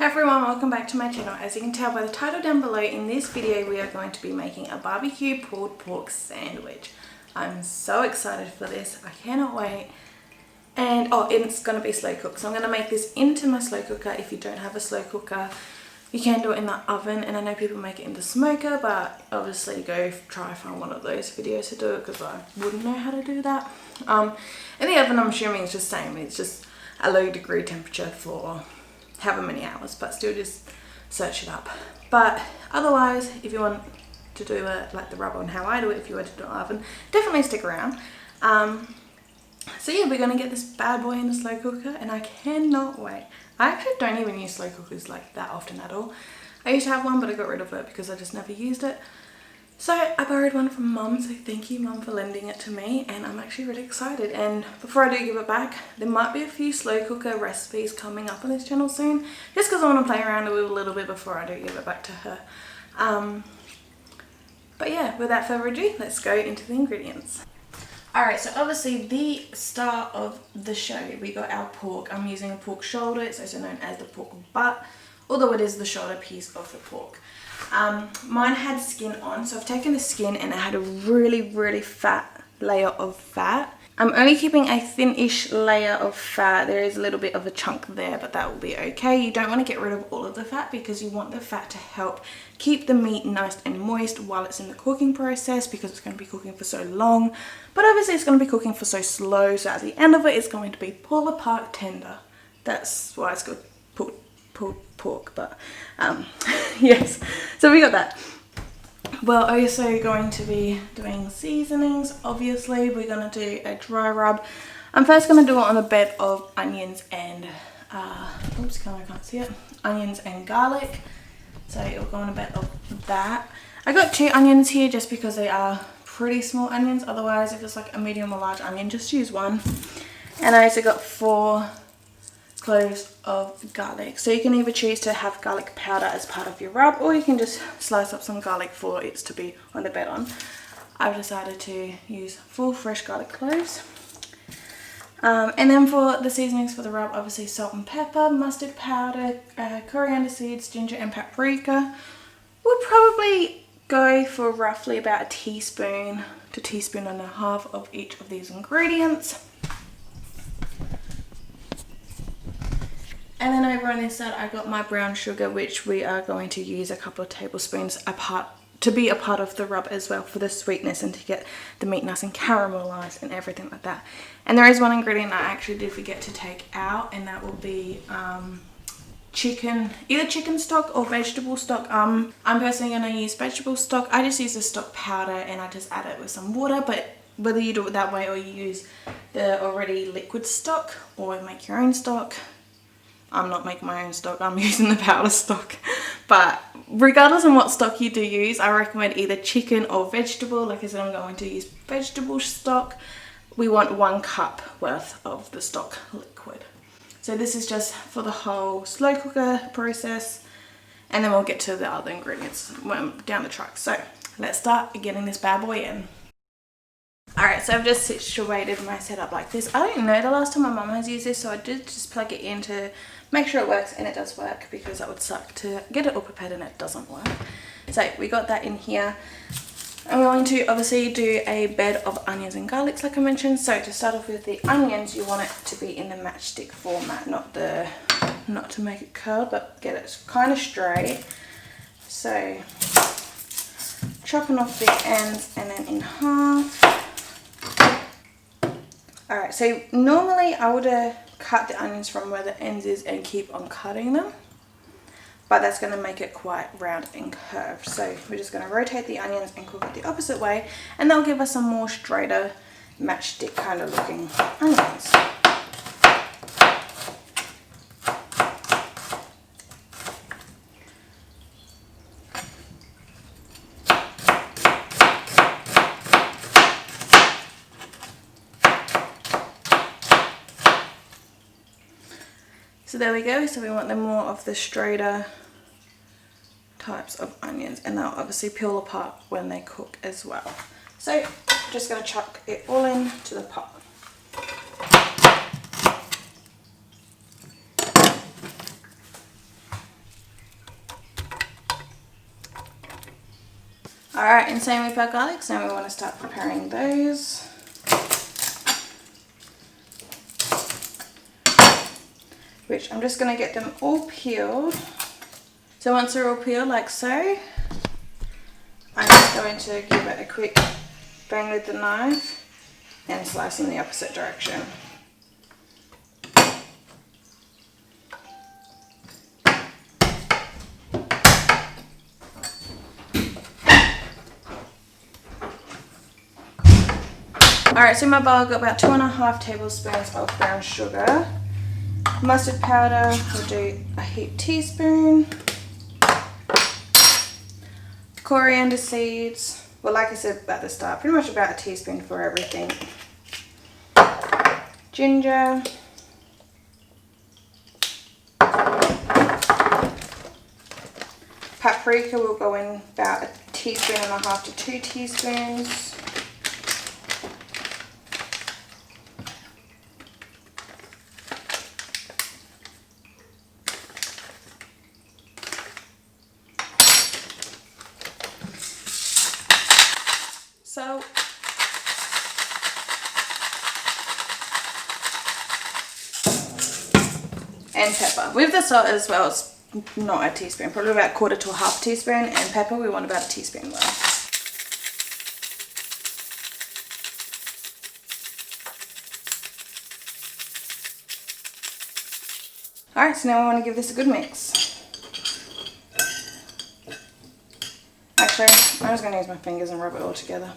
Hey everyone, welcome back to my channel. As you can tell by the title down below, in this video we are going to be making a barbecue pulled pork sandwich. I'm so excited for this, I cannot wait. And it's going to be slow cooked, so I'm going to make this into my slow cooker. If you don't have a slow cooker, you can do it in the oven, and I know people make it in the smoker, but obviously go try find one of those videos to do it because I wouldn't know how to do that. In the oven I'm assuming it's just same, it's just a low degree temperature for however many hours, but still just search it up. But otherwise, if you want to do it like the rub on how I do it, if you were to do it in the oven, definitely stick around. So yeah, we're going to get this bad boy in the slow cooker and I cannot wait. I actually don't even use slow cookers like that often at all. I used to have one but I got rid of it because I just never used it. So I borrowed one from mum, so thank you mum for lending it to me, and I'm actually really excited. And before I do give it back, there might be a few slow cooker recipes coming up on this channel soon, just because I want to play around with it a little bit before I do give it back to her. But yeah, without further ado, let's go into the ingredients. Alright, so obviously the start of the show, we got our pork. I'm using a pork shoulder, it's also known as the pork butt, although it is the shoulder piece of the pork. Mine had skin on, so I've taken the skin and it had a really fat layer of fat. I'm only keeping a thin-ish layer of fat. There is a little bit of a chunk there, but that will be okay. You don't want to get rid of all of the fat because you want the fat to help keep the meat nice and moist while it's in the cooking process, because it's going to be cooking for so long. But obviously it's going to be cooking for so slow, so at the end of it it's going to be pull apart tender. That's why it's called pulled pork, but yes, so we got that. We're also going to be doing seasonings. Obviously we're going to do a dry rub. I'm first going to do it on a bed of onions and oops, camera can't see it, onions and garlic. So it'll go on a bed of that. I got 2 onions here just because they are pretty small onions. Otherwise, if it's like a medium or large onion, just use one. And I also got 4 cloves of garlic. So you can either choose to have garlic powder as part of your rub, or you can just slice up some garlic for it to be on the bed on. I've decided to use 4 fresh garlic cloves. And then for the seasonings for the rub, obviously salt and pepper, mustard powder, coriander seeds, ginger and paprika. We'll probably go for roughly about a teaspoon to teaspoon and a half of each of these ingredients. And then over on this side I got my brown sugar, which we are going to use a couple of tablespoons to be a part of the rub as well for the sweetness and to get the meat nice and caramelized and everything like that. And there is one ingredient I actually did forget to take out, and that will be either chicken stock or vegetable stock. I'm personally going to use vegetable stock. I just use the stock powder and I just add it with some water, but whether you do it that way or you use the already liquid stock or make your own stock, I'm not making my own stock, I'm using the powder stock. But regardless of what stock you do use, I recommend either chicken or vegetable. Like I said, I'm going to use vegetable stock. We want 1 cup worth of the stock liquid. So this is just for the whole slow cooker process, and then we'll get to the other ingredients down the track. So let's start getting this bad boy in. Alright, so I've just situated my setup like this. I don't know the last time my mum has used this, so I did just plug it in to make sure it works, and it does work, because that would suck to get it all prepared and it doesn't work. So we got that in here. I'm going to obviously do a bed of onions and garlics like I mentioned. So to start off with the onions, you want it to be in the matchstick format, not to make it curled, but get it kind of straight. So chopping off the ends and then in half. Alright, so normally I would cut the onions from where the ends is and keep on cutting them, but that's going to make it quite round and curved. So we're just going to rotate the onions and cook it the opposite way, and that'll give us some more straighter matchstick kind of looking onions. So there we go. So we want the more of the straighter types of onions, and they'll obviously peel apart when they cook as well. So just going to chuck it all into the pot. Alright, and same with our garlics. Now we want to start preparing those. Which I'm just going to get them all peeled. So once they're all peeled like so, I'm just going to give it a quick bang with the knife and slice in the opposite direction. Alright, so in my bowl I've got about 2.5 tablespoons of brown sugar. Mustard powder, we'll do a heaped teaspoon. Coriander seeds, well, like I said at the start, pretty much about a teaspoon for everything. Ginger. Paprika will go in about 1.5 teaspoons to 2 teaspoons. Salt. And pepper. With the salt as well, it's not a teaspoon, probably about 1/4 to 1/2 teaspoon, and pepper we want about a teaspoon worth. Alright, so now we want to give this a good mix. Actually, I'm just going to use my fingers and rub it all together.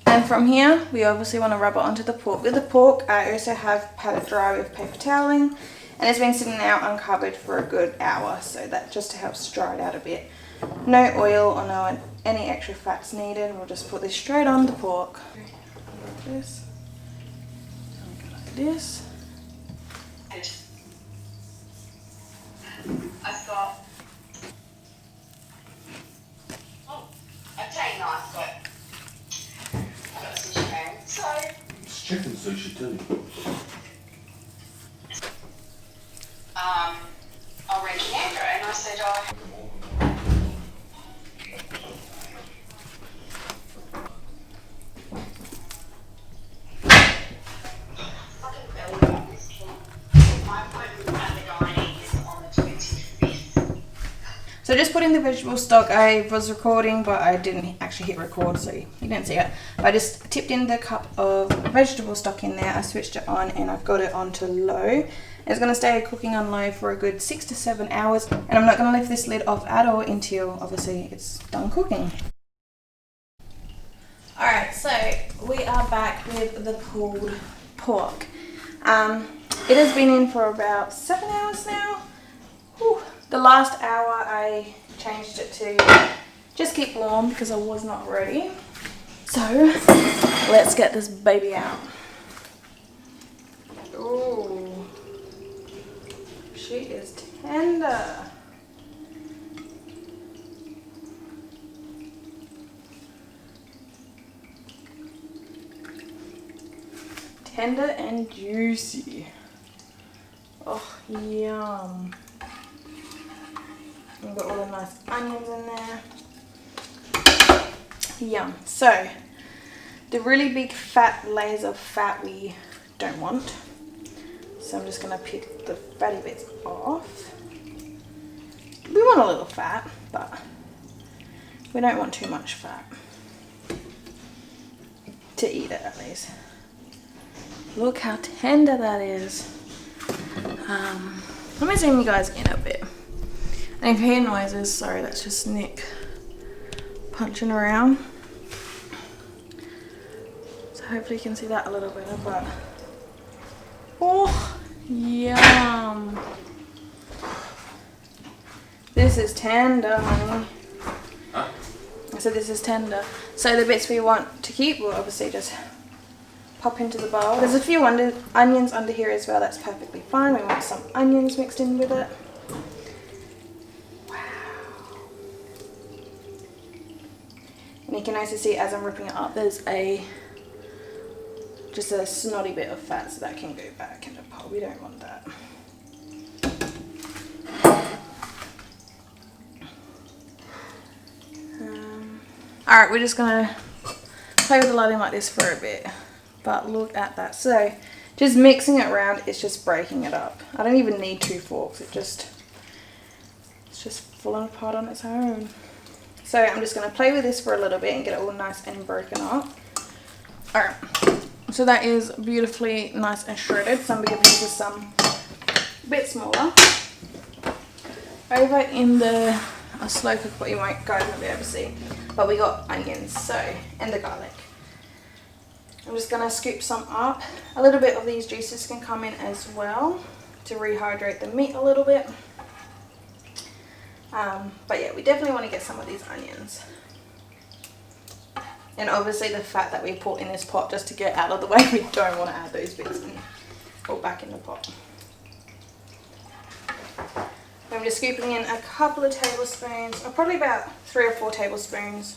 And from here, we obviously want to rub it onto the pork. With the pork, I also have pat it dry with paper toweling, and it's been sitting out uncovered for a good hour, so that just helps dry it out a bit. No oil or no any extra fats needed. We'll just put this straight on the pork. Like this. Like this. I've got a plate knife, but I've got a sushi pan. So it's chicken sushi too. I'll ring Keandra, and I said, So just put in the vegetable stock. I was recording, but I didn't actually hit record, so you didn't see it. I just tipped in the cup of vegetable stock in there. I switched it on, and I've got it on to low. It's going to stay cooking on low for a good 6 to 7 hours, and I'm not going to lift this lid off at all until obviously it's done cooking. Alright, so we are back with the pulled pork. It has been in for about 7 hours now. Whew. The last hour I changed it to just keep warm because I was not ready. So let's get this baby out. Ooh, she is tender. Tender and juicy. Oh, yum. We've got all the nice onions in there. Yum. So, the really big fat layers of fat we don't want. So I'm just going to pick the fatty bits off. We want a little fat, but we don't want too much fat. To eat it, at least. Look how tender that is. Let me zoom you guys in a bit. And if you hear noises, sorry, that's just Nick punching around. So hopefully you can see that a little better, but oh, yum. This is tender, honey. Huh? I said this is tender. So the bits we want to keep, we'll obviously just pop into the bowl. There's a few onions under here as well, that's perfectly fine. We want some onions mixed in with it. And you can also see as I'm ripping it up, there's just a snotty bit of fat, so that can go back in the pot. We don't want that. Alright, we're just gonna play with the lighting like this for a bit. But look at that. So just mixing it around, it's just breaking it up. I don't even need 2 forks. It's just falling apart on its own. So I'm just gonna play with this for a little bit and get it all nice and broken up. Alright, so that is beautifully nice and shredded. Some bigger pieces, some a bit smaller. Over in the slow cook, what you guys won't be able to see, but we got onions, and the garlic. I'm just gonna scoop some up. A little bit of these juices can come in as well to rehydrate the meat a little bit. But yeah, we definitely want to get some of these onions. And obviously the fat that we put in this pot just to get out of the way, we don't want to add those bits in or back in the pot. I'm just scooping in a couple of tablespoons, or probably about 3 or 4 tablespoons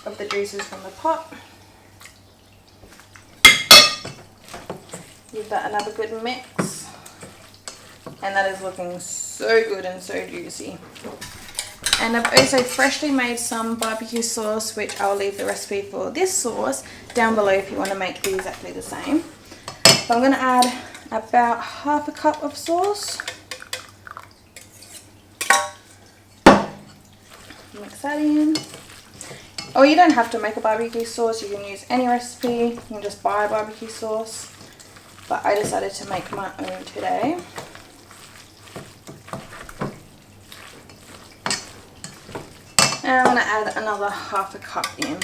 of the juices from the pot. Give that another good mix. And that is looking so good and so juicy. And I've also freshly made some barbecue sauce, which I'll leave the recipe for this sauce down below if you want to make exactly the same. So I'm going to add about half a cup of sauce. Mix that in. Or you don't have to make a barbecue sauce, you can use any recipe, you can just buy a barbecue sauce. But I decided to make my own today. And I'm going to add another half a cup in.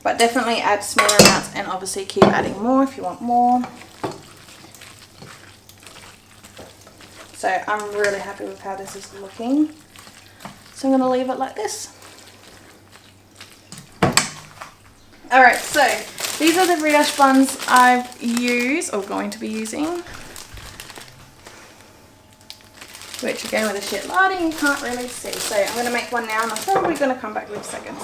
But definitely add smaller amounts and obviously keep adding more if you want more. So I'm really happy with how this is looking. So I'm going to leave it like this. Alright, so these are the brioche buns I've used, or going to be using. Which again, with the shit lighting, you can't really see. So I'm going to make one now and I'm probably going to come back with seconds.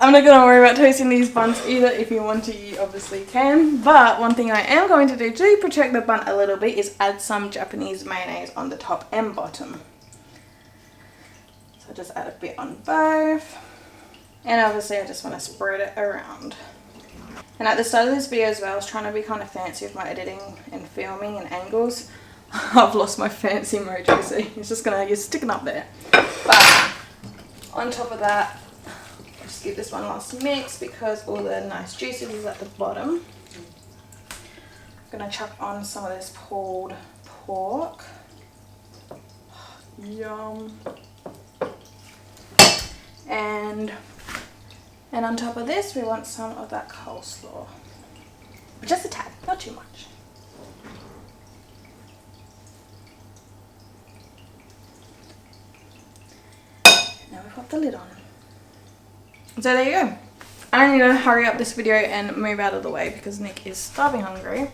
I'm not going to worry about toasting these buns either. If you want to, you obviously can. But one thing I am going to do to protect the bun a little bit is add some Japanese mayonnaise on the top and bottom. So just add a bit on both. And obviously I just want to spread it around. And at the start of this video as well, I was trying to be kind of fancy with my editing and filming and angles. I've lost my fancy mojo, so it's just going to get sticking up there. But on top of that, just give this one last mix because all the nice juices is at the bottom. I'm going to chuck on some of this pulled pork. Yum. And on top of this, we want some of that coleslaw. Just a tad, not too much. Now we've got the lid on. So there you go. I need to hurry up this video and move out of the way because Nick is starving hungry.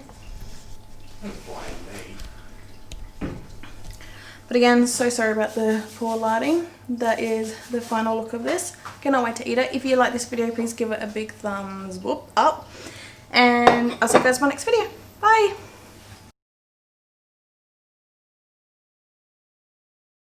But again, so sorry about the poor lighting. That is the final look of this. Cannot wait to eat it. If you like this video, please give it a big thumbs up. And I'll see you guys in my next video. Bye!